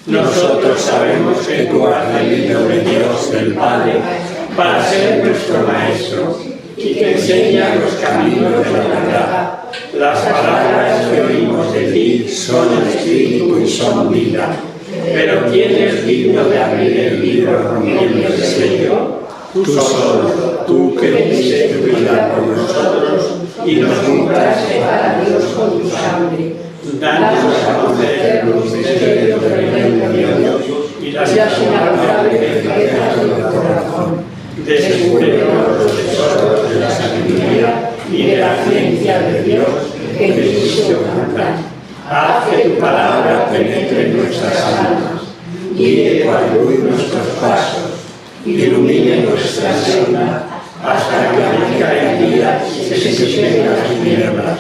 Nosotros sabemos que tú has venido de Dios el Padre para ser nuestro Maestro y que enseña los caminos de la verdad. Las palabras que oímos de ti son espíritu y son vida. Pero ¿quién es digno de abrir el libro rompiendo el sello? Tú solo, tú que diste tu vida por nosotros y nos compraste para Dios con tu sangre. Danos a conocer los misterios del reino de Dios y las inagotables riquezas del corazón. Descúbrenos los tesoros de la sabiduría y de la ciencia de Dios en Cristo ocultan. Haz que tu palabra penetre en nuestras almas, guíe cual luz nuestros pasos, ilumine nuestra senda, hasta que amanezca el día y se disipen las tinieblas.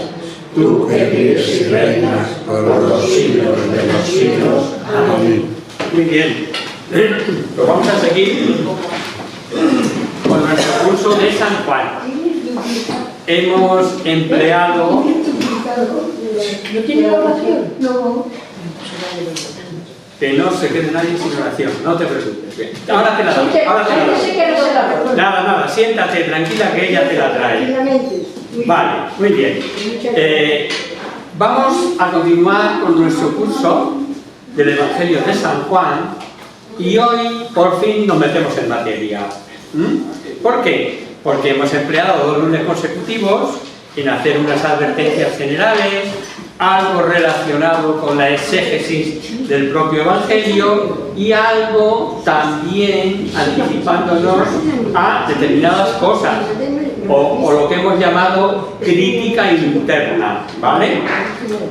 Tú que vives y reinas por los siglos de los siglos. Amén. Muy bien. Pues vamos a seguir con nuestro curso de San Juan. Hemos empleado... ¿No tiene oración? No. Que no se quede nadie sin oración, no te preocupes. Bien. Ahora te la doy. Nada, siéntate tranquila que ella te la trae. Vale, muy bien. Vamos a continuar con nuestro curso del Evangelio de San Juan y hoy por fin nos metemos en materia. ¿Por qué? Porque hemos empleado 2 lunes consecutivos en hacer unas advertencias generales, algo relacionado con la exégesis del propio Evangelio y algo también anticipándonos a determinadas cosas o lo que hemos llamado crítica interna, ¿vale?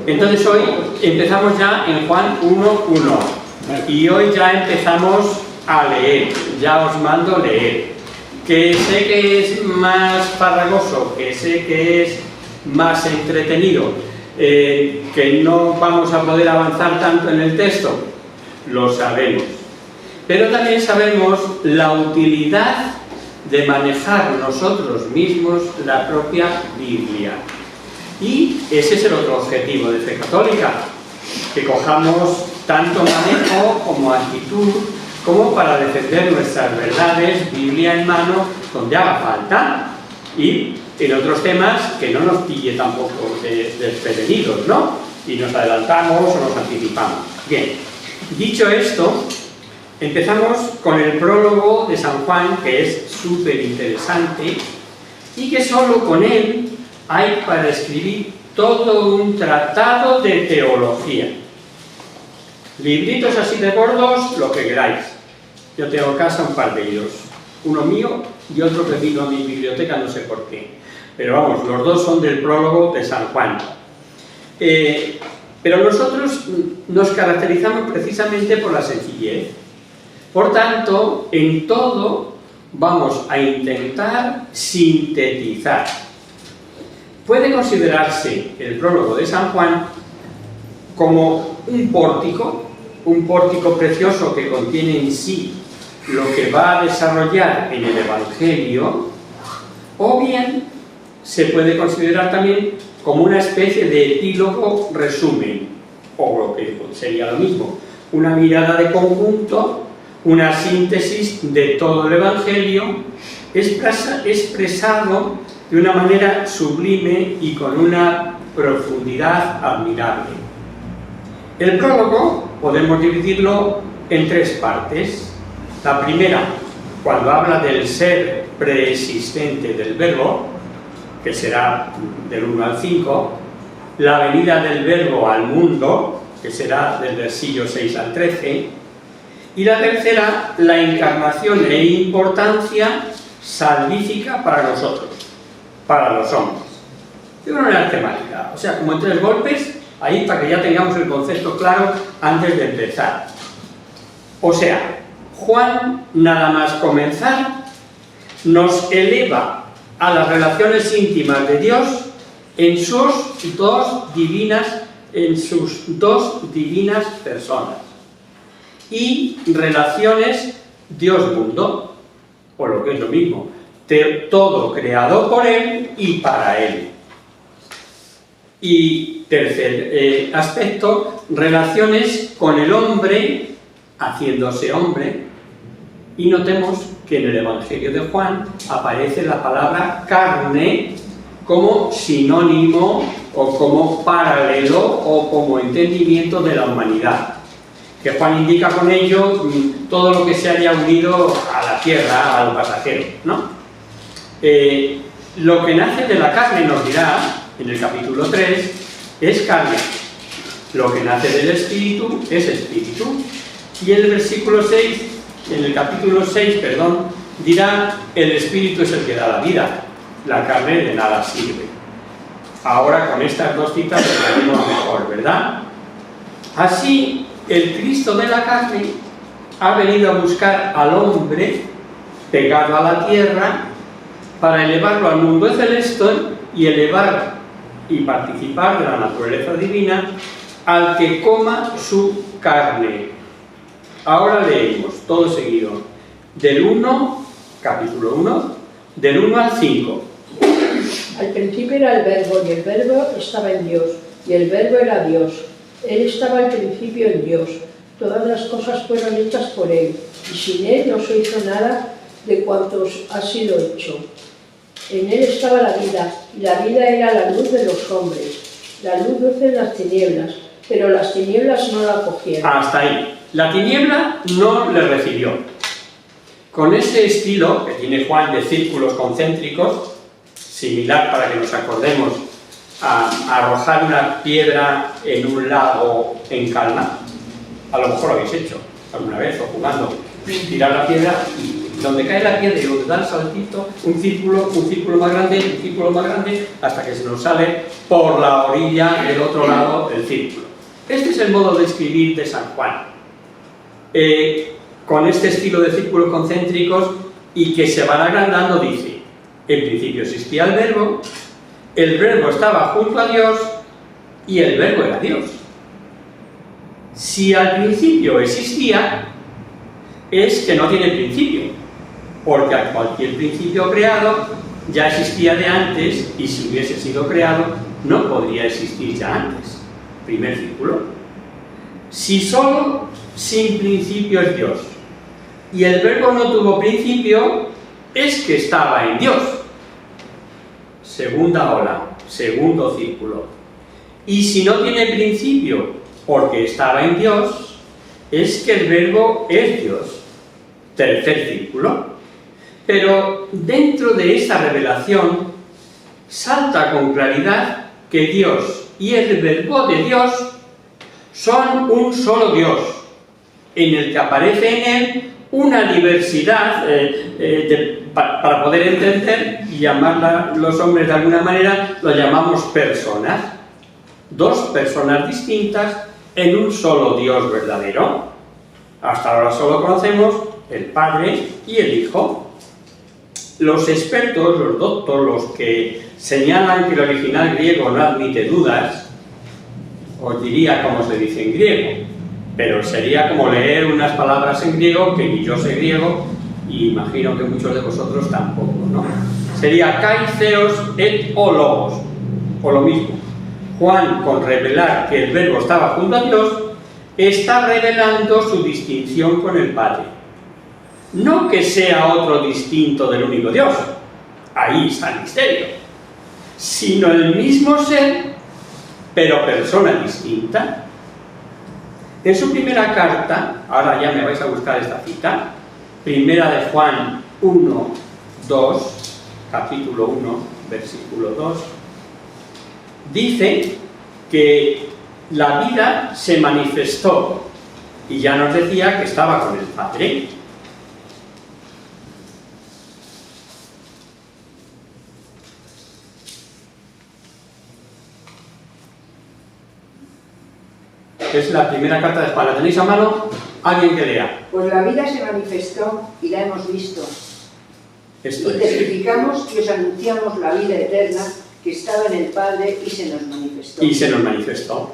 Entonces hoy empezamos ya en Juan 1:1 y hoy ya empezamos a leer, ya os mando leer, que sé que es más farragoso, que sé que es más entretenido, que no vamos a poder avanzar tanto en el texto, lo sabemos, pero también sabemos la utilidad de manejar nosotros mismos la propia Biblia. Y ese es el otro objetivo de Fe Católica, que cojamos tanto manejo como actitud como para defender nuestras verdades, Biblia en mano, donde haga falta, y en otros temas que no nos pille tampoco desprevenidos, ¿no? Y nos adelantamos o nos anticipamos. Bien, dicho esto, empezamos con el prólogo de San Juan, que es súper interesante y que solo con él hay para escribir todo un tratado de teología. Libritos así de gordos, lo que queráis. Yo tengo en casa un par de ellos, uno mío y otro que vino a mi biblioteca, no sé por qué. Pero vamos, los 2 son del prólogo de San Juan. Pero nosotros nos caracterizamos precisamente por la sencillez. Por tanto, en todo vamos a intentar sintetizar. Puede considerarse el prólogo de San Juan como un pórtico precioso que contiene en sí lo que va a desarrollar en el Evangelio, o bien se puede considerar también como una especie de epílogo resumen, o lo que sería lo mismo, una mirada de conjunto, una síntesis de todo el Evangelio, expresado de una manera sublime y con una profundidad admirable. El prólogo podemos dividirlo en 3 partes. La primera, cuando habla del ser preexistente del Verbo, que será del 1 al 5, la venida del Verbo al mundo, que será del versículo 6 al 13, y la tercera, la encarnación e importancia salvífica para nosotros, para los hombres. De una manera temática, o sea, como en 3 golpes, ahí para que ya tengamos el concepto claro antes de empezar. O sea, Juan, nada más comenzar, nos eleva a las relaciones íntimas de Dios en sus dos divinas personas y relaciones Dios-mundo, o lo que es lo mismo, todo creado por Él y para Él. Y tercer aspecto, relaciones con el hombre haciéndose hombre, y notemos que en el Evangelio de Juan aparece la palabra carne como sinónimo o como paralelo o como entendimiento de la humanidad. Que Juan indica con ello todo lo que se haya unido a la tierra, al pasajero, ¿no? Lo que nace de la carne, nos dirá en el capítulo 3, es carne. Lo que nace del espíritu es espíritu. Y en el versículo 6, en el capítulo 6, perdón, dirá: el espíritu es el que da la vida, la carne de nada sirve. Ahora con estas dos citas lo tenemos mejor, ¿verdad? Así, el Cristo de la carne ha venido a buscar al hombre pegado a la tierra para elevarlo al mundo celeste y elevar y participar de la naturaleza divina al que coma su carne. Ahora leemos todo seguido, del 1, capítulo 1, del 1 al 5. Al principio era el Verbo, y el Verbo estaba en Dios, y el Verbo era Dios. Él estaba al principio en Dios. Todas las cosas fueron hechas por Él, y sin Él no se hizo nada de cuanto ha sido hecho. En Él estaba la vida, y la vida era la luz de los hombres. La luz luce en las tinieblas, pero las tinieblas no la cogieron. Hasta ahí. La tiniebla no le recibió. Con ese estilo que tiene Juan de círculos concéntricos, similar, para que nos acordemos, a arrojar una piedra en un lago en calma. A lo mejor lo habéis hecho alguna vez, o jugando, tirar la piedra y donde cae la piedra y donde da el saltito, un círculo más grande, hasta que se nos sale por la orilla del otro lado del círculo. Este es el modo de escribir de San Juan. Con este estilo de círculos concéntricos y que se van agrandando, dice: en principio existía el Verbo estaba junto a Dios y el Verbo era Dios. Si al principio existía, es que no tiene principio, porque a cualquier principio creado ya existía de antes, y si hubiese sido creado no podría existir ya antes. Primer círculo. Si solo sin principio es Dios y el Verbo no tuvo principio, es que estaba en Dios. Segunda ola, segundo círculo. Y si no tiene principio porque estaba en Dios, es que el Verbo es Dios. Tercer círculo. Pero dentro de esta revelación salta con claridad que Dios y el Verbo de Dios son un solo Dios, en el que aparece en él una diversidad para poder entender y llamarla los hombres de alguna manera, lo llamamos personas. Dos personas distintas en un solo Dios verdadero. Hasta ahora solo conocemos el Padre y el Hijo. Los expertos, los doctos, los que señalan que el original griego no admite dudas, os diría cómo se dice en griego, pero sería como leer unas palabras en griego que ni yo sé griego y imagino que muchos de vosotros tampoco, ¿no? Sería kai theos et o logos, o lo mismo. Juan, con revelar que el Verbo estaba junto a Dios, está revelando su distinción con el Padre. No que sea otro distinto del único Dios, ahí está el misterio, sino el mismo ser, pero persona distinta. En su primera carta, ahora ya me vais a buscar esta cita, primera de Juan 1, 2, capítulo 1, versículo 2, dice que la vida se manifestó y ya nos decía que estaba con el Padre. Es la primera carta de Juan. ¿La tenéis a mano? ¿Alguien que lea? Pues la vida se manifestó y la hemos visto. Esto y es. testificamos y os anunciamos la vida eterna que estaba en el Padre y se nos manifestó. Y se nos manifestó.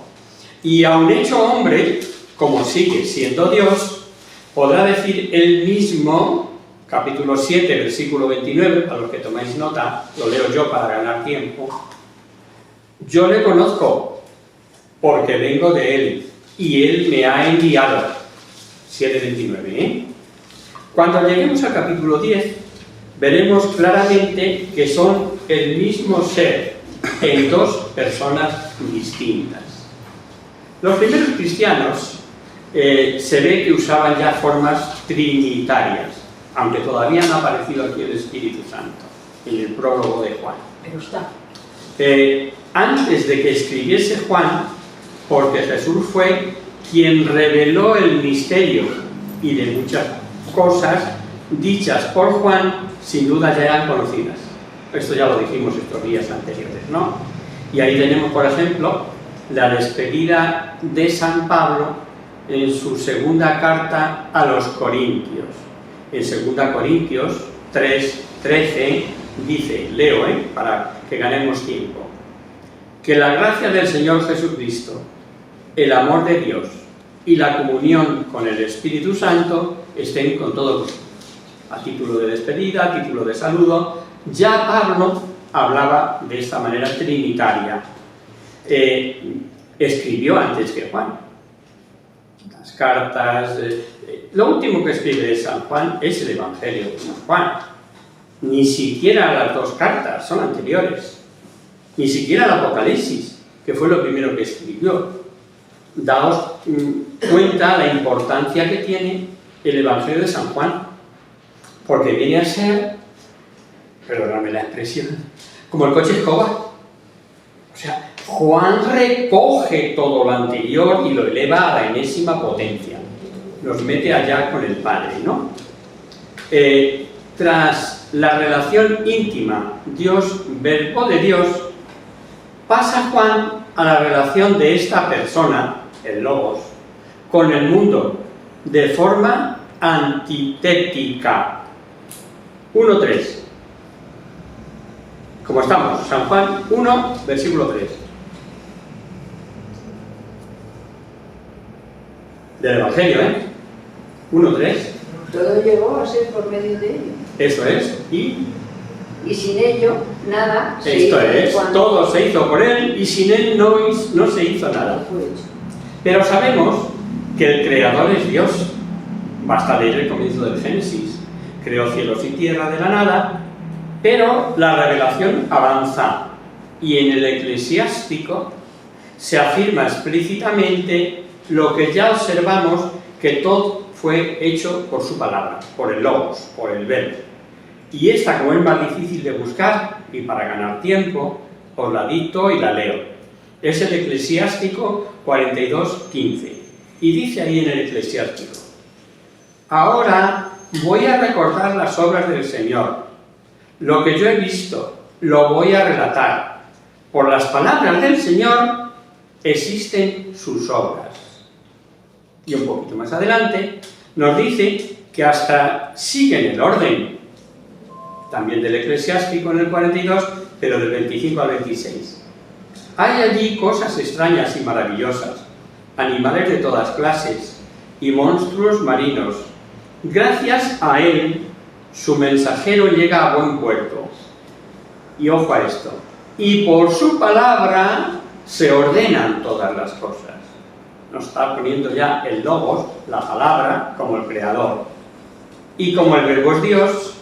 Y aun hecho hombre, como sigue siendo Dios, podrá decir él mismo, capítulo 7, versículo 29, para los que tomáis nota, lo leo yo para ganar tiempo: yo le conozco porque vengo de él y él me ha enviado. 7:29, ¿eh? Cuando lleguemos al capítulo 10, veremos claramente que son el mismo ser en dos personas distintas. Los primeros cristianos se ve que usaban ya formas trinitarias, aunque todavía no ha aparecido aquí el Espíritu Santo, en el prólogo de Juan. Pero está. Antes de que escribiese Juan, porque Jesús fue quien reveló el misterio y de muchas cosas dichas por Juan, sin duda ya eran conocidas. Esto ya lo dijimos estos días anteriores, ¿no? Y ahí tenemos, por ejemplo, la despedida de San Pablo en su segunda carta a los Corintios. En 2 Corintios 3:13 dice, leo, para que ganemos tiempo, que la gracia del Señor Jesucristo, el amor de Dios y la comunión con el Espíritu Santo estén con todos vosotros. A título de despedida, a título de saludo, ya Pablo hablaba de esta manera trinitaria. Escribió antes que Juan. Las cartas... lo último que escribe de San Juan es el Evangelio de San Juan. Ni siquiera las dos cartas son anteriores. Ni siquiera el Apocalipsis, que fue lo primero que escribió. Daos cuenta la importancia que tiene el Evangelio de San Juan, porque viene a ser, perdóname la expresión, como el coche escoba. O sea, Juan recoge todo lo anterior y lo eleva a la enésima potencia. Los mete allá con el Padre, ¿no? Tras la relación íntima Dios-Verbo de Dios, pasa Juan a la relación de esta persona, el Logos, con el mundo, de forma antitética. 1:3. Como estamos, San Juan 1, versículo 3. Del Evangelio, 1:3. Todo llegó a ser por medio de ello. Eso es. Y sin ello, nada se Esto hizo. es. Todo se hizo por él y sin él no se hizo nada. Fue hecho. Pero sabemos que el Creador es Dios. Basta leer el comienzo del Génesis. Creó cielos y tierra de la nada, pero la revelación avanza. Y en el Eclesiástico se afirma explícitamente lo que ya observamos, que todo fue hecho por su palabra, por el Logos, por el Verbo. Y esta, como es más difícil de buscar, y para ganar tiempo, os la dicto y la leo. Es el Eclesiástico 42:15. Y dice ahí en el Eclesiástico: ahora voy a recordar las obras del Señor. Lo que yo he visto, lo voy a relatar. Por las palabras del Señor existen sus obras. Y un poquito más adelante nos dice que hasta siguen el orden, también del Eclesiástico en el 42, pero del 25 al 26. Hay allí cosas extrañas y maravillosas, animales de todas clases y monstruos marinos. Gracias a él, su mensajero llega a buen puerto. Y ojo a esto, y por su palabra se ordenan todas las cosas. Nos está poniendo ya el Logos, la palabra, como el creador. Y como el Verbo es Dios,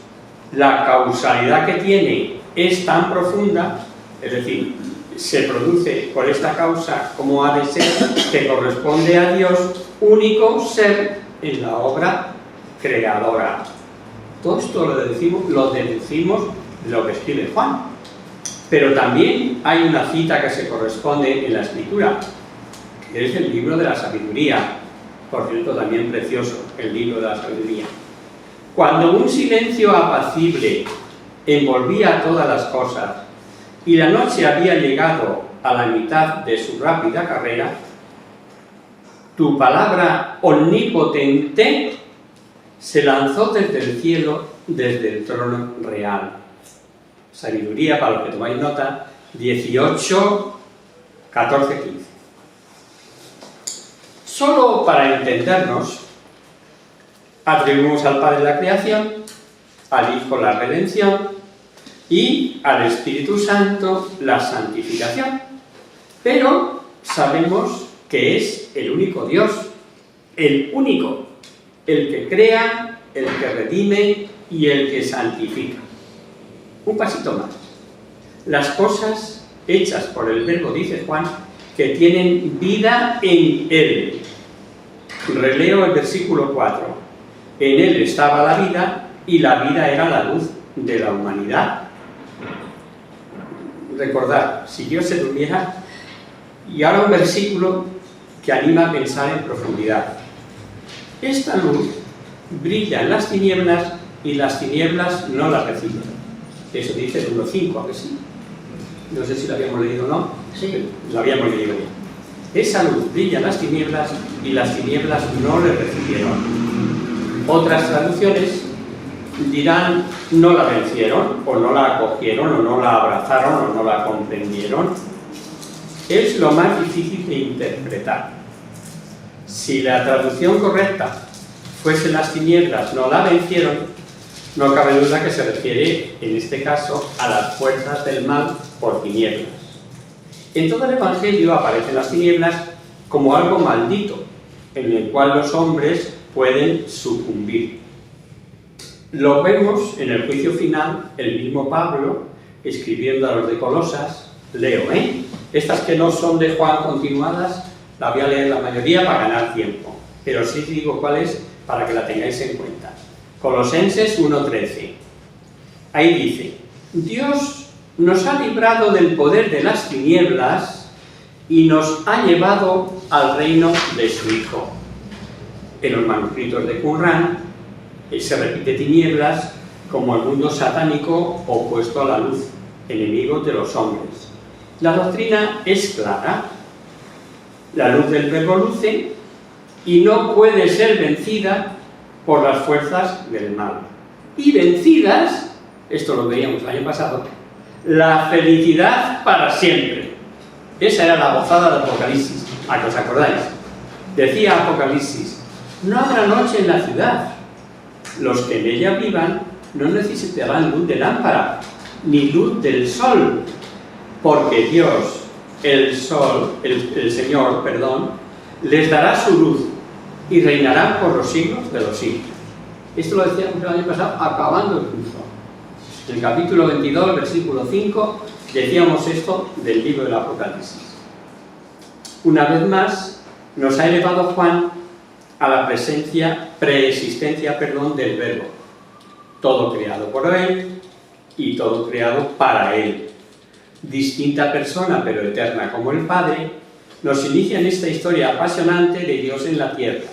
la causalidad que tiene es tan profunda, es decir, se produce por esta causa como ha de ser, que corresponde a Dios, único ser en la obra creadora. Todo esto lo deducimos lo que escribe Juan. Pero también hay una cita que se corresponde en la Escritura, que es el libro de la sabiduría. Por cierto, también precioso, el libro de la sabiduría. Cuando un silencio apacible envolvía todas las cosas y la noche había llegado a la mitad de su rápida carrera, tu palabra omnipotente se lanzó desde el cielo, desde el trono real. Sabiduría, para los que tomáis nota, 18, 14, 15. Solo para entendernos, atribuimos al Padre la creación, al Hijo la redención y al Espíritu Santo la santificación. Pero sabemos que es el único Dios, el único, el que crea, el que redime y el que santifica. Un pasito más. Las cosas hechas por el Verbo, dice Juan, que tienen vida en Él. Releo el versículo 4. En Él estaba la vida y la vida era la luz de la humanidad. Recordad, si Dios se durmiera, y ahora un versículo que anima a pensar en profundidad. Esta luz brilla en las tinieblas y las tinieblas no la reciben. Eso dice el 1.5, ¿a que sí? No sé si lo habíamos leído o no. Sí. Lo habíamos leído bien. Esa luz brilla en las tinieblas y las tinieblas no le recibieron. Otras traducciones dirán no la vencieron, o no la acogieron, o no la abrazaron, o no la comprendieron. Es lo más difícil de interpretar. Si la traducción correcta fuese las tinieblas no la vencieron, no cabe duda que se refiere, en este caso, a las fuerzas del mal por tinieblas. En todo el Evangelio aparecen las tinieblas como algo maldito, en el cual los hombres pueden sucumbir. Lo vemos en el juicio final, el mismo Pablo, escribiendo a los de Colosas, leo, estas que no son de Juan continuadas, la voy a leer la mayoría para ganar tiempo, pero sí digo cuál es para que la tengáis en cuenta. Colosenses 1.13. Ahí dice, Dios nos ha librado del poder de las tinieblas y nos ha llevado al reino de su Hijo. En los manuscritos de Qumran se repite tinieblas como el mundo satánico opuesto a la luz, enemigos de los hombres. La doctrina es clara. La luz del Verbo luce y no puede ser vencida por las fuerzas del mal. Y vencidas, esto lo veíamos el año pasado, la felicidad para siempre. Esa era la gozada de Apocalipsis, ¿a que os acordáis? Decía Apocalipsis, no habrá noche en la ciudad. Los que en ella vivan no necesitarán luz de lámpara, ni luz del sol, porque Dios, el Señor, les dará su luz y reinarán por los siglos de los siglos. Esto lo decíamos el año pasado, acabando el curso. En el capítulo 22, versículo 5, decíamos esto del libro del Apocalipsis. Una vez más, nos ha elevado Juan a la preexistencia del Verbo. Todo creado por Él y todo creado para Él. Distinta persona, pero eterna como el Padre, nos inicia en esta historia apasionante de Dios en la tierra.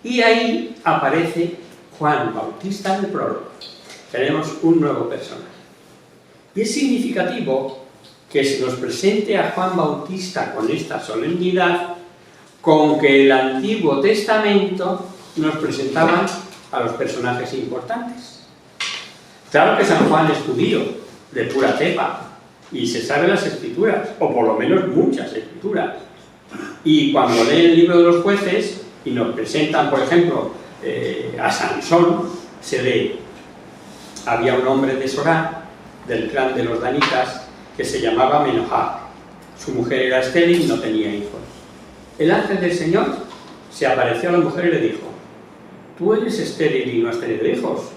Y ahí aparece Juan Bautista en el prólogo. Tenemos un nuevo personaje. Y es significativo que se nos presente a Juan Bautista con esta solemnidad, con que el Antiguo Testamento nos presentaba a los personajes importantes. Claro que San Juan es judío, de pura cepa, y se sabe las escrituras, o por lo menos muchas escrituras. Y cuando lee el libro de los jueces y nos presentan, por ejemplo, a Sansón, se lee, había un hombre de Sorá, del clan de los danitas, que se llamaba Menohar. Su mujer era estéril y no tenía hijos. El ángel del Señor se apareció a la mujer y le dijo, tú eres estéril y no has tenido hijos,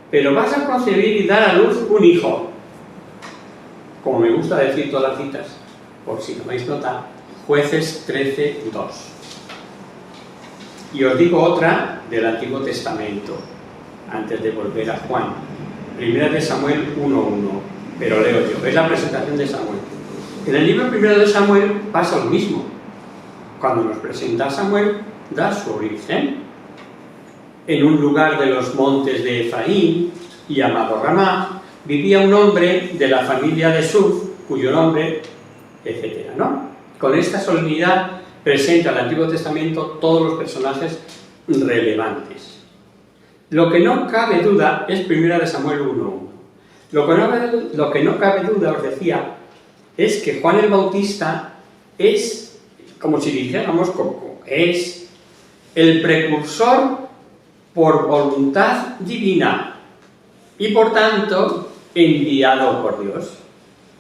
pero vas a concebir y dar a luz un hijo. Como me gusta decir todas las citas, por si tomáis nota, Jueces 13:2. Y os digo otra del Antiguo Testamento, antes de volver a Juan. Primera de Samuel 1:1, pero leo yo, es la presentación de Samuel. En el libro primero de Samuel pasa lo mismo. Cuando nos presenta a Samuel, da su origen. En un lugar de los montes de Efraín, llamado Ramá, vivía un hombre de la familia de Suf, cuyo nombre, etcétera, ¿no? Con esta solemnidad presenta el Antiguo Testamento todos los personajes relevantes. Lo que no cabe duda es Primera de Samuel 1:1. Lo que no cabe duda, os decía, es que Juan el Bautista es, como si dijéramos, es el precursor por voluntad divina y por tanto enviado por Dios,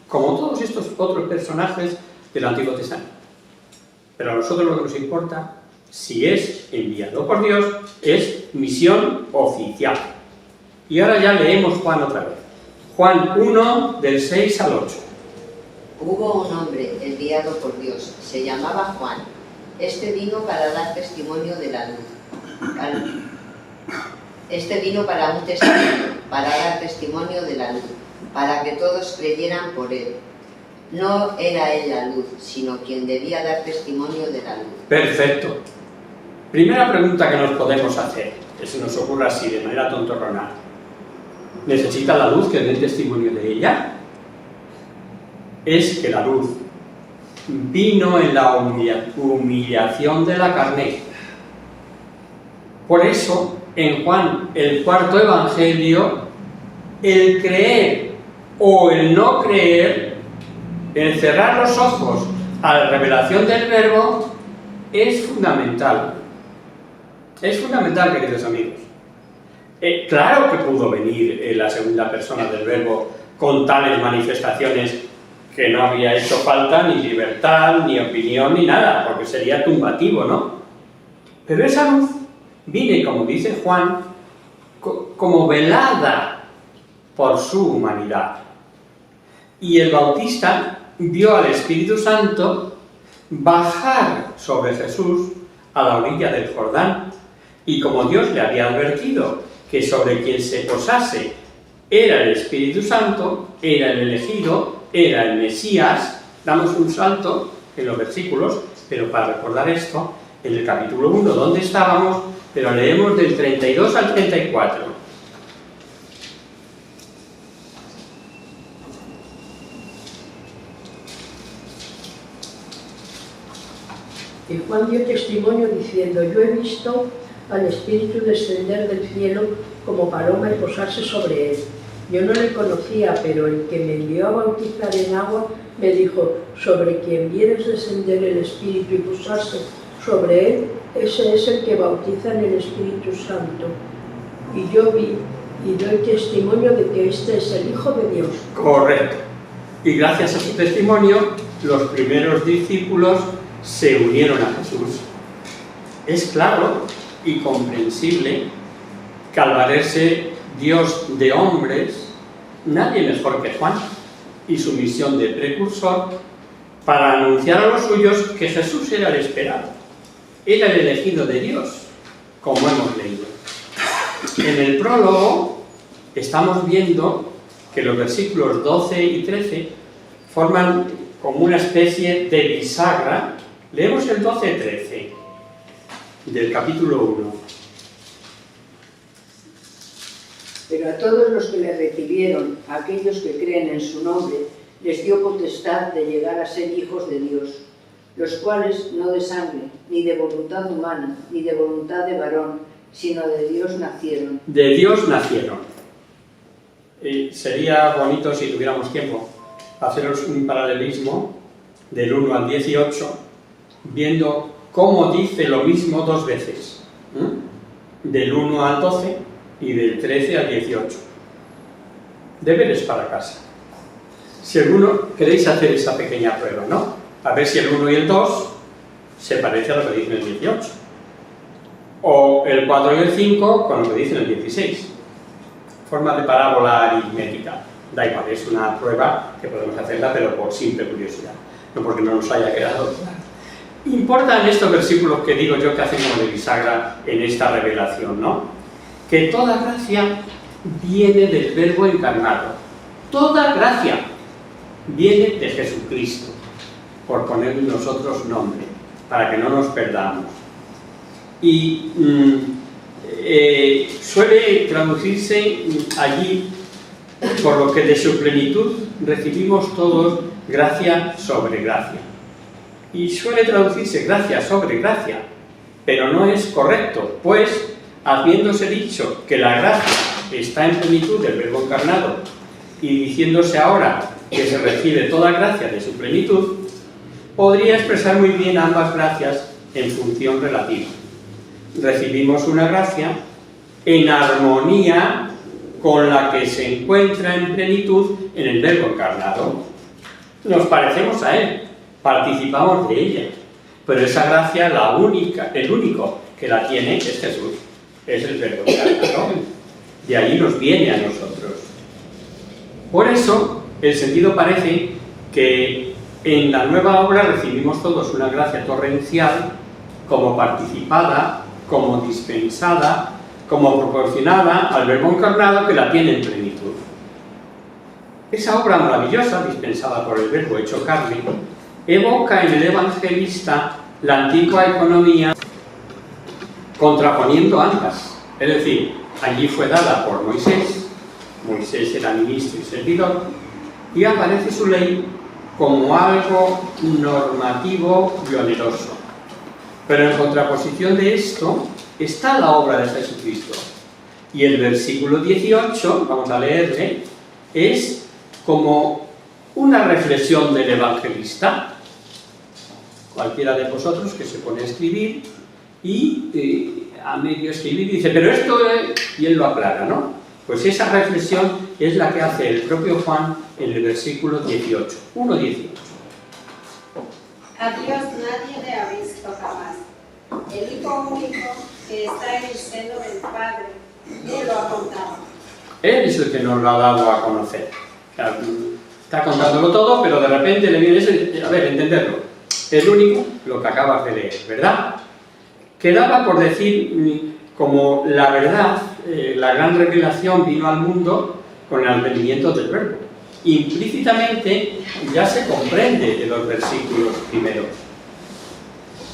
como todos estos otros personajes del Antiguo Testamento. Pero a nosotros lo que nos importa Si es enviado por Dios, es misión oficial. Y ahora ya leemos Juan otra vez. Juan 1, del 6 al 8. Hubo un hombre enviado por Dios, se llamaba Juan. Este vino para dar testimonio de la luz. Este vino para un testimonio, para dar testimonio de la luz, para que todos creyeran por él. No era él la luz, sino quien debía dar testimonio de la luz. Perfecto. Primera pregunta que nos podemos hacer, que se nos ocurre así, de manera tontorrona. ¿Necesita la luz que dé testimonio de ella? Es que la luz vino en la humillación de la carne. Por eso, en Juan, el cuarto evangelio, el creer o el no creer, el cerrar los ojos a la revelación del Verbo, es fundamental. Es fundamental, queridos amigos. Claro que pudo venir la segunda persona del Verbo con tales manifestaciones que no había hecho falta ni libertad, ni opinión, ni nada, porque sería tumbativo, ¿no? Pero esa luz viene, como dice Juan, como velada por su humanidad. Y el Bautista vio al Espíritu Santo bajar sobre Jesús a la orilla del Jordán. Y como Dios le había advertido que sobre quien se posase era el Espíritu Santo, era el elegido, era el Mesías, damos un salto en los versículos, pero para recordar esto, en el capítulo 1, ¿dónde estábamos? Pero leemos del 32 al 34. Y Juan dio testimonio diciendo: yo he visto al Espíritu descender del cielo como paloma y posarse sobre él. Yo no le conocía, pero el que me envió a bautizar en agua me dijo: sobre quien vieres descender el Espíritu y posarse sobre él, ese es el que bautiza en el Espíritu Santo. Y yo vi y doy testimonio de que este es el Hijo de Dios. Correcto. Y gracias a su testimonio, los primeros discípulos se unieron a Jesús. Es claro y comprensible que al valerse Dios de hombres, nadie mejor que Juan y su misión de precursor para anunciar a los suyos que Jesús era el esperado, era el elegido de Dios, como hemos leído. En el prólogo estamos viendo que los versículos 12 y 13 forman como una especie de bisagra. Leemos el 12-13 del capítulo 1. Pero a todos los que le recibieron, a aquellos que creen en su nombre, les dio potestad de llegar a ser hijos de Dios, los cuales no de sangre, ni de voluntad humana, ni de voluntad de varón, sino de Dios nacieron. De Dios nacieron. Sería bonito, si tuviéramos tiempo, haceros un paralelismo del 1 al 18, viendo cómo dice lo mismo dos veces, del 1 al 12 y del 13 al 18. Deberes para casa. Si alguno queréis hacer esa pequeña prueba, ¿no? A ver si el 1 y el 2 se parece a lo que dice en el 18. O el 4 y el 5 con lo que dice en el 16. Forma de parábola aritmética. Da igual, es una prueba que podemos hacerla, pero por simple curiosidad, no porque no nos haya quedado claro. Importan estos versículos que digo yo que hacen como de bisagra en esta revelación, ¿no? Que toda gracia viene del Verbo encarnado. Toda gracia viene de Jesucristo, por ponerle nosotros nombre, para que no nos perdamos. Y suele traducirse allí por lo que de su plenitud recibimos todos gracia sobre gracia. Y suele traducirse gracia sobre gracia, pero no es correcto, pues habiéndose dicho que la gracia está en plenitud del Verbo encarnado y diciéndose ahora que se recibe toda gracia de su plenitud, podría expresar muy bien ambas gracias en función relativa. Recibimos una gracia en armonía con la que se encuentra en plenitud en el Verbo encarnado. Nos parecemos a Él, participamos de ella. Pero esa gracia, la única, el único que la tiene es Jesús, es el Verbo encarnado. De ahí nos viene a nosotros. Por eso, el sentido parece que en la nueva obra recibimos todos una gracia torrencial, como participada, como dispensada, como proporcionada al Verbo encarnado que la tiene en plenitud. Esa obra maravillosa, dispensada por el Verbo hecho carne, evoca en el evangelista la antigua economía contraponiendo ambas. Es decir, allí fue dada por Moisés, Moisés era ministro y servidor, y aparece su ley como algo normativo y oneroso. Pero en contraposición de esto está la obra de Jesucristo. Y el versículo 18, vamos a leerle, es como una reflexión del evangelista. Cualquiera de vosotros que se pone a escribir y a medio escribir dice, pero esto es... y él lo aclara, ¿no? Pues esa reflexión es la que hace el propio Juan en el versículo 18, 1:18. A Dios nadie le ha visto jamás. El Hijo único que está en el seno del Padre, Él lo ha contado. Él es el que nos lo ha dado a conocer. Está contándolo todo, pero de repente le viene eso, a ver, entenderlo. El único, lo que acabas de leer, ¿verdad? Quedaba por decir, como la verdad, la gran revelación vino al mundo con el advenimiento del Verbo. Implícitamente ya se comprende de los versículos primeros.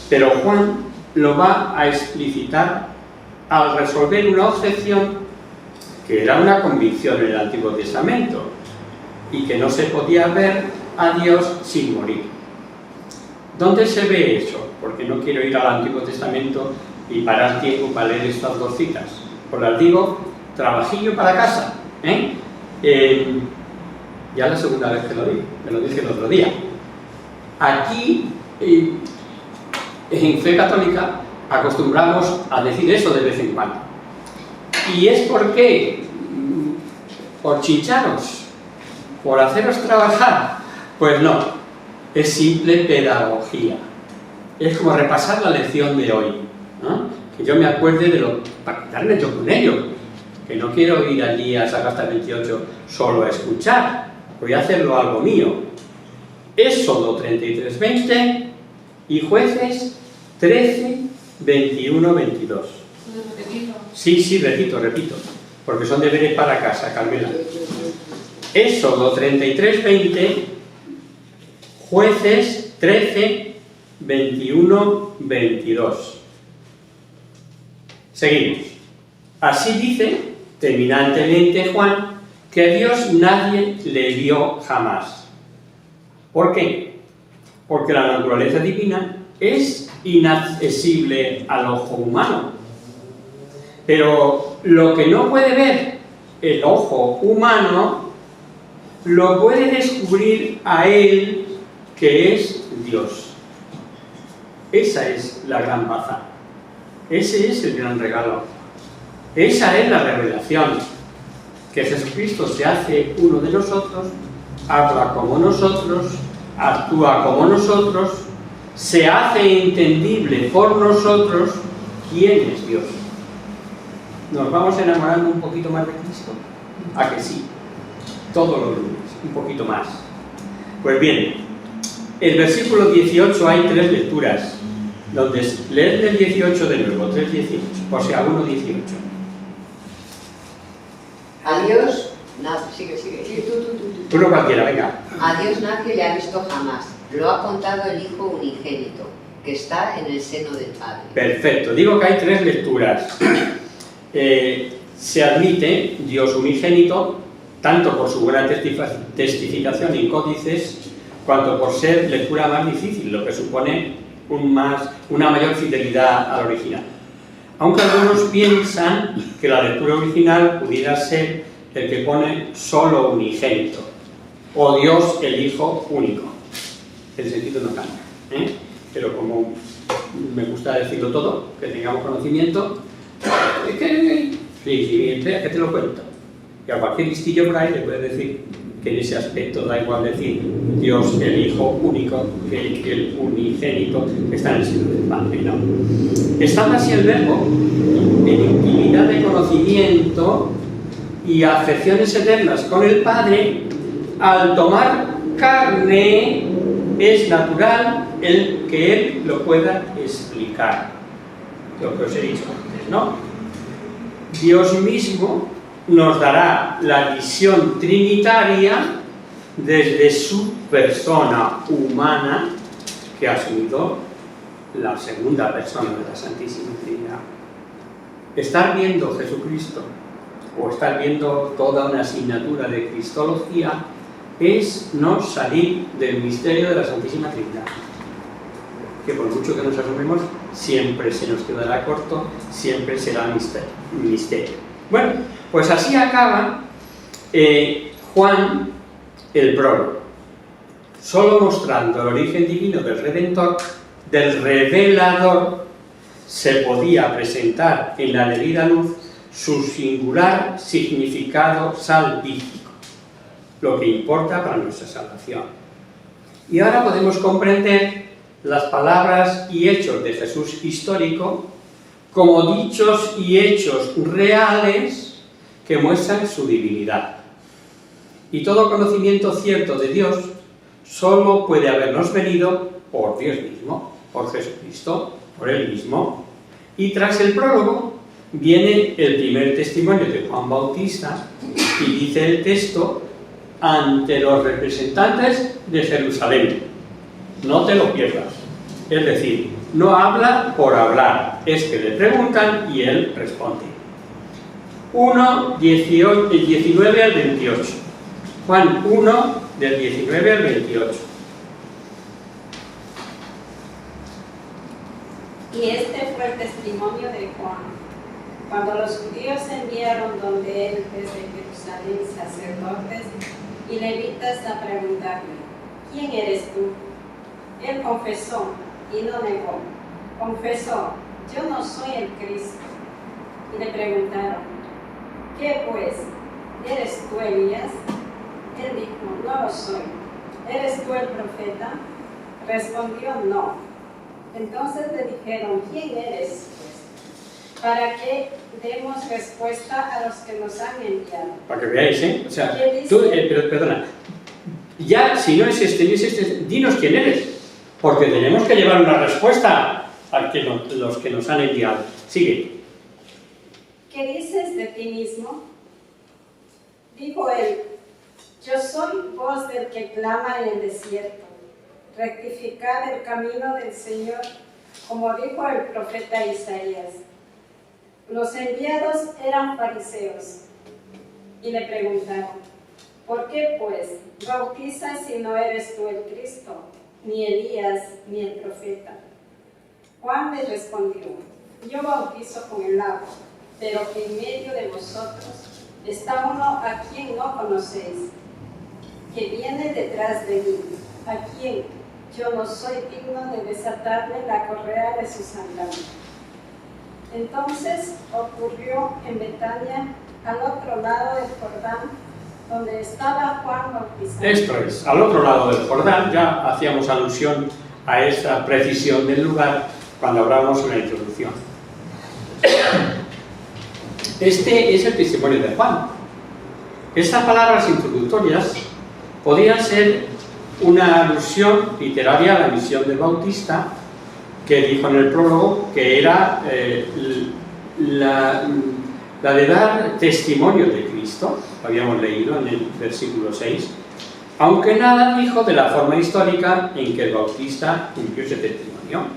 Pero Juan lo va a explicitar al resolver una objeción que era una convicción en el Antiguo Testamento y que no se podía ver a Dios sin morir. ¿Dónde se ve eso? Porque no quiero ir al Antiguo Testamento y parar tiempo para leer estas dos citas. Pues las digo, trabajillo para casa. Ya la segunda vez que lo digo, me lo dije el otro día. Aquí, en Fe Católica, acostumbramos a decir eso de vez en cuando. ¿Y es por qué? ¿Por chincharos? ¿Por haceros trabajar? Pues no, es simple pedagogía. Es como repasar la lección de hoy, ¿no? Que yo me acuerde de lo... para quedarme yo con ello. Que no quiero ir allí a Sagasta 28 solo a escuchar. Voy a hacerlo algo mío. Éxodo 33:20 y Jueces 13, 21, 22. Sí, repito, porque son deberes para casa, Carmela. Éxodo 33:20, Jueces 13, 21, 22. Seguimos. Así dice, terminantemente Juan, que a Dios nadie le vio jamás. ¿Por qué? Porque la naturaleza divina es inaccesible al ojo humano. Pero lo que no puede ver el ojo humano, lo puede descubrir a Él, que es Dios. Esa es la gran baza. Ese es el gran regalo. Esa es la revelación. Que Jesucristo se hace uno de nosotros, habla como nosotros, actúa como nosotros, se hace entendible por nosotros quién es Dios. ¿Nos vamos enamorando un poquito más de Cristo? ¿A que sí? Todos los lunes, un poquito más. Pues bien, el versículo 18 hay tres lecturas, donde leed el 18 de nuevo, 3:18, o sea, 1:18. A Dios, sigue. Tú no cualquiera, venga. A Dios nadie le ha visto jamás. Lo ha contado el Hijo unigénito, que está en el seno del Padre. Perfecto. Digo que hay tres lecturas. Se admite Dios unigénito, tanto por su buena testificación en códices, cuanto por ser lectura más difícil, lo que supone una mayor fidelidad al original. Aunque algunos piensan que la lectura original pudiera ser el que pone solo unigénito, o Dios el Hijo único. El sentido no cambia, pero como me gusta decirlo todo, que tengamos conocimiento, sí, espera que te lo cuento. Y a cualquier listillo por ahí le puedes decir que en ese aspecto da igual decir Dios el Hijo único que el unigénito que está en el seno del Padre, no. Estando así el Verbo en intimidad de conocimiento y afecciones eternas con el Padre, al tomar carne es natural el que Él lo pueda explicar, lo que os he dicho antes, ¿no? Dios mismo nos dará la visión trinitaria desde su persona humana, que ha asumido la segunda persona de la Santísima Trinidad. Estar viendo Jesucristo o estar viendo toda una asignatura de Cristología es no salir del misterio de la Santísima Trinidad, que por mucho que nos asumimos siempre se nos quedará corto, siempre será misterio. Bueno, pues así acaba Juan el prólogo, solo mostrando el origen divino del Redentor, del revelador, se podía presentar en la debida luz su singular significado salvífico, lo que importa para nuestra salvación. Y ahora podemos comprender las palabras y hechos de Jesús histórico como dichos y hechos reales que muestran su divinidad. Y todo conocimiento cierto de Dios solo puede habernos venido por Dios mismo, por Jesucristo, por Él mismo. Y tras el prólogo viene el primer testimonio de Juan Bautista y dice el texto: ante los representantes de Jerusalén. No te lo pierdas. Es decir, no habla por hablar, es que le preguntan y él responde. 1, 19 al 28. Juan 1, del 19 al 28. Y este fue el testimonio de Juan. Cuando los judíos enviaron donde él desde Jerusalén sacerdotes y levitas a preguntarle: ¿quién eres tú? Él confesó y no negó. Confesó: yo no soy el Cristo. Y le preguntaron: ¿qué pues? ¿Eres tú Elías? Él dijo: no lo soy. ¿Eres tú el profeta? Respondió: no. Entonces le dijeron: ¿quién eres, pues? Para que demos respuesta a los que nos han enviado. Para que veáis, ¿eh? O sea, tú, perdona, ya si no es este ni es este, dinos quién eres, porque tenemos que llevar una respuesta a los que nos han enviado. Sigue. ¿Qué dices de ti mismo? Dijo él: yo soy voz del que clama en el desierto, rectificad el camino del Señor, como dijo el profeta Isaías. Los enviados eran fariseos y le preguntaron: ¿por qué pues bautizas si no eres tú el Cristo, ni Elías, ni el profeta? Juan les respondió: yo bautizo con el agua, pero en medio de vosotros está uno a quien no conocéis, que viene detrás de mí, a quien yo no soy digno de desatarle la correa de sus sandalias. Entonces ocurrió en Betania, al otro lado del Jordán, donde estaba Juan bautizando. Esto es, al otro lado del Jordán. Ya hacíamos alusión a esta precisión del lugar cuando hablábamos en la introducción. Este es el testimonio de Juan. Estas palabras introductorias podían ser una alusión literaria a la misión del Bautista, que dijo en el prólogo que era la de dar testimonio de Cristo. Lo habíamos leído en el versículo 6, aunque nada dijo de la forma histórica en que el Bautista cumplió ese testimonio.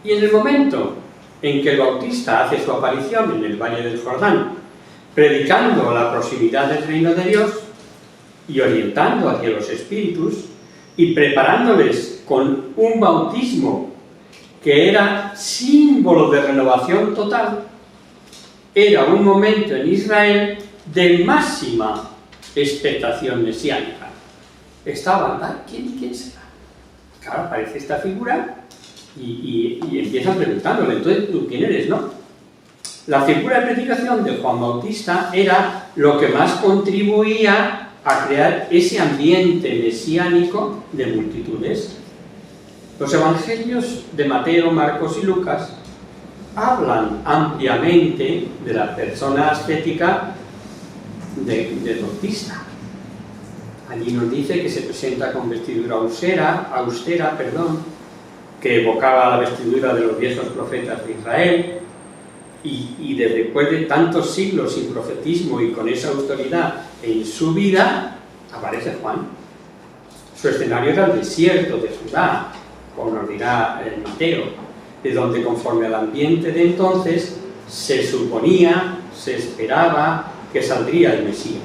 Y en el momento en que el Bautista hace su aparición en el Valle del Jordán, predicando la proximidad del reino de Dios y orientando hacia los espíritus y preparándoles con un bautismo que era símbolo de renovación total, era un momento en Israel de máxima expectación mesiánica. Estaban: ¿quién será? Claro, aparece esta figura y empiezan preguntándole: entonces, ¿tú quién eres, no? La figura de predicación de Juan Bautista era lo que más contribuía a crear ese ambiente mesiánico de multitudes. Los evangelios de Mateo, Marcos y Lucas hablan ampliamente de la persona ascética del Bautista. Allí nos dice que se presenta con vestidura austera, que evocaba la vestidura de los viejos profetas de Israel, y después de tantos siglos sin profetismo y con esa autoridad en su vida, aparece Juan. Su escenario era el desierto de Judá, como nos dirá el Mateo, de donde, conforme al ambiente de entonces, se suponía, se esperaba que saldría el Mesías.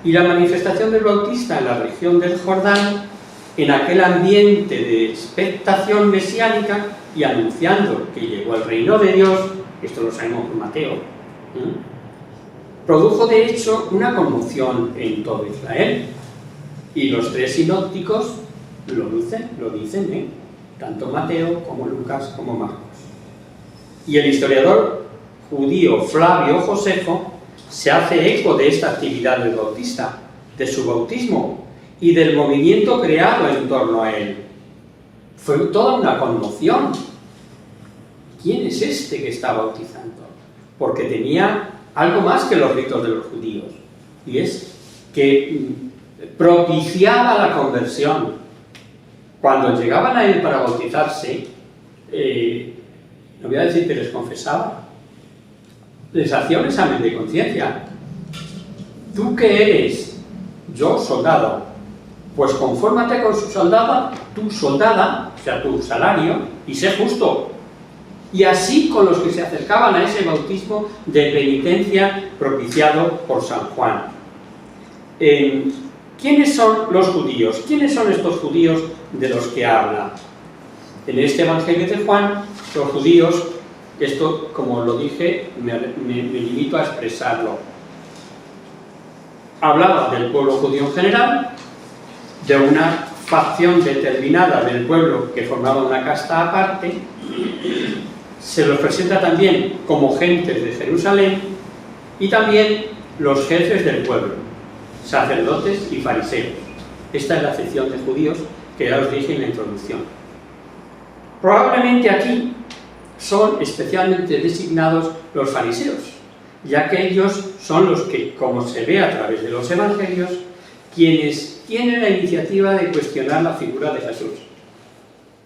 Y la manifestación del Bautista en la región del Jordán, en aquel ambiente de expectación mesiánica y anunciando que llegó el reino de Dios, esto lo sabemos por Mateo, produjo de hecho una conmoción en todo Israel. Y los tres sinópticos lo dicen, tanto Mateo como Lucas como Marcos. Y el historiador judío Flavio Josefo se hace eco de esta actividad del Bautista, de su bautismo y del movimiento creado en torno a él. Fue toda una conmoción. ¿Quién es este que está bautizando? Porque tenía algo más que los ritos de los judíos, y es que propiciaba la conversión. Cuando llegaban a él para bautizarse, no voy a decir que les confesaba, les hacía un examen de conciencia. ¿Tú qué eres? Yo, soldado. Pues confórmate con su soldada, tu soldada, o sea, tu salario, y sé justo. Y así con los que se acercaban a ese bautismo de penitencia propiciado por San Juan. ¿Quiénes son los judíos? ¿Quiénes son estos judíos de los que habla? En este Evangelio de Juan, los judíos, esto, como lo dije, me limito a expresarlo. Hablaba del pueblo judío en general, de una facción determinada del pueblo que formaba una casta aparte. Se los presenta también como gentes de Jerusalén y también los jefes del pueblo, sacerdotes y fariseos. Esta es la sección de judíos que ya os dije en la introducción. Probablemente aquí son especialmente designados los fariseos, ya que ellos son los que, como se ve a través de los evangelios, quienes tienen la iniciativa de cuestionar la figura de Jesús.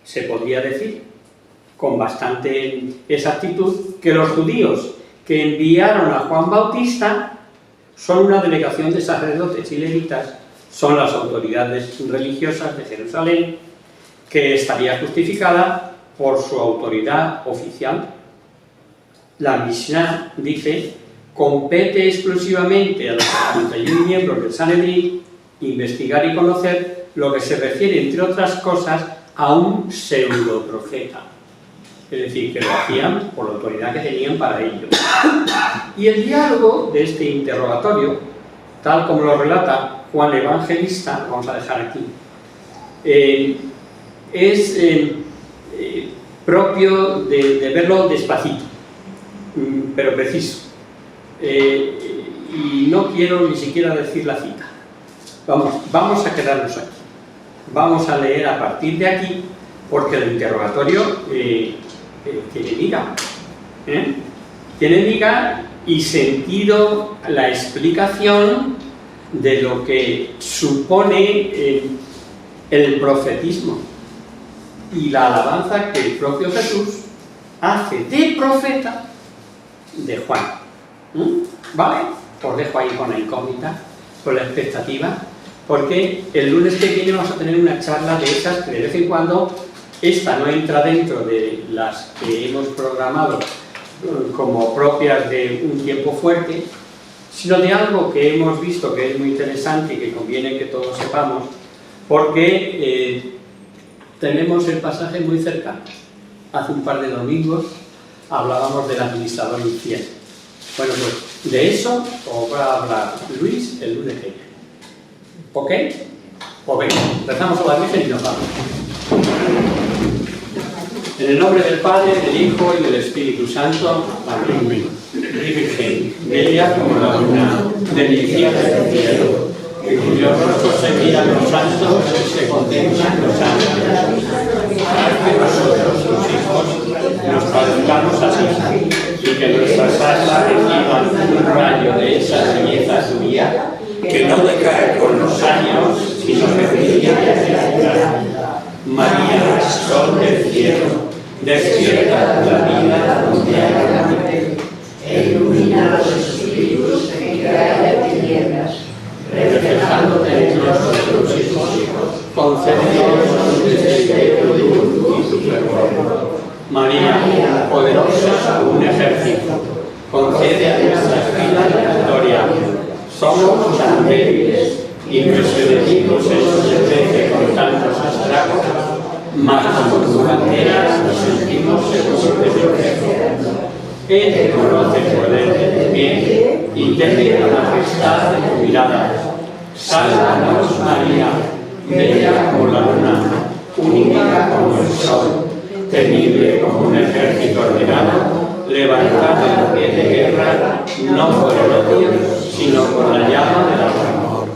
Se podría decir con bastante exactitud que los judíos que enviaron a Juan Bautista son una delegación de sacerdotes y levitas, son las autoridades religiosas de Jerusalén, que estaría justificada por su autoridad oficial. La Mishnah dice: compete exclusivamente a los 71 miembros del Sanedrín investigar y conocer lo que se refiere, entre otras cosas, a un pseudoprofeta. Es decir, que lo hacían por la autoridad que tenían para ello. Y el diálogo de este interrogatorio, tal como lo relata Juan Evangelista, vamos a dejar aquí, es propio de verlo despacito, pero preciso. Y no quiero ni siquiera decir la cita. Vamos a quedarnos aquí. Vamos a leer a partir de aquí, porque el interrogatorio tiene miga. Tiene miga y sentido la explicación de lo que supone el profetismo y la alabanza que el propio Jesús hace de profeta de Juan. ¿Vale? Os dejo ahí con la incógnita, con la expectativa, porque el lunes que viene vamos a tener una charla de esas que de vez en cuando, esta no entra dentro de las que hemos programado como propias de un tiempo fuerte, sino de algo que hemos visto que es muy interesante y que conviene que todos sepamos, porque tenemos el pasaje muy cercano. Hace un par de domingos hablábamos del administrador infiel. Bueno, pues de eso os va a hablar Luis el lunes que viene. ¿Ok? Pues venga, rezamos a la Virgen y nos vamos. En el nombre del Padre, del Hijo y del Espíritu Santo. Amén. Virgen, bella como la luna, de mi cielo del cielo, que cuyo rostro se miran los santos y se contemplan los ángeles. Haz que nosotros, tus hijos, nos parezcamos así, y que nuestras almas reciban un rayo de esa belleza tuya, que no decae con los años, sino que brilla desde la vida. María, sol del cielo, despierta la vida donde hay muerte. ilumina los espíritus que caen en tinieblas, Reflejándote en el rostro de tus hijos, concédenos el espíritu de luz y tu fervor. María, poderosa como un ejército, concede a nuestras vidas la victoria. Somos tan débiles y nuestro enemigo se ensoñece con tantos estragos, mas como tu bandera nos sentimos seguros de vencer. Él que conoce el poder de tu bien y teme la majestad de tu mirada. Sálvanos, María, bella como la luna, única como el sol, temible como un ejército ordenado, levantado en pie de guerra, no por el odio, sino por la llama del amor.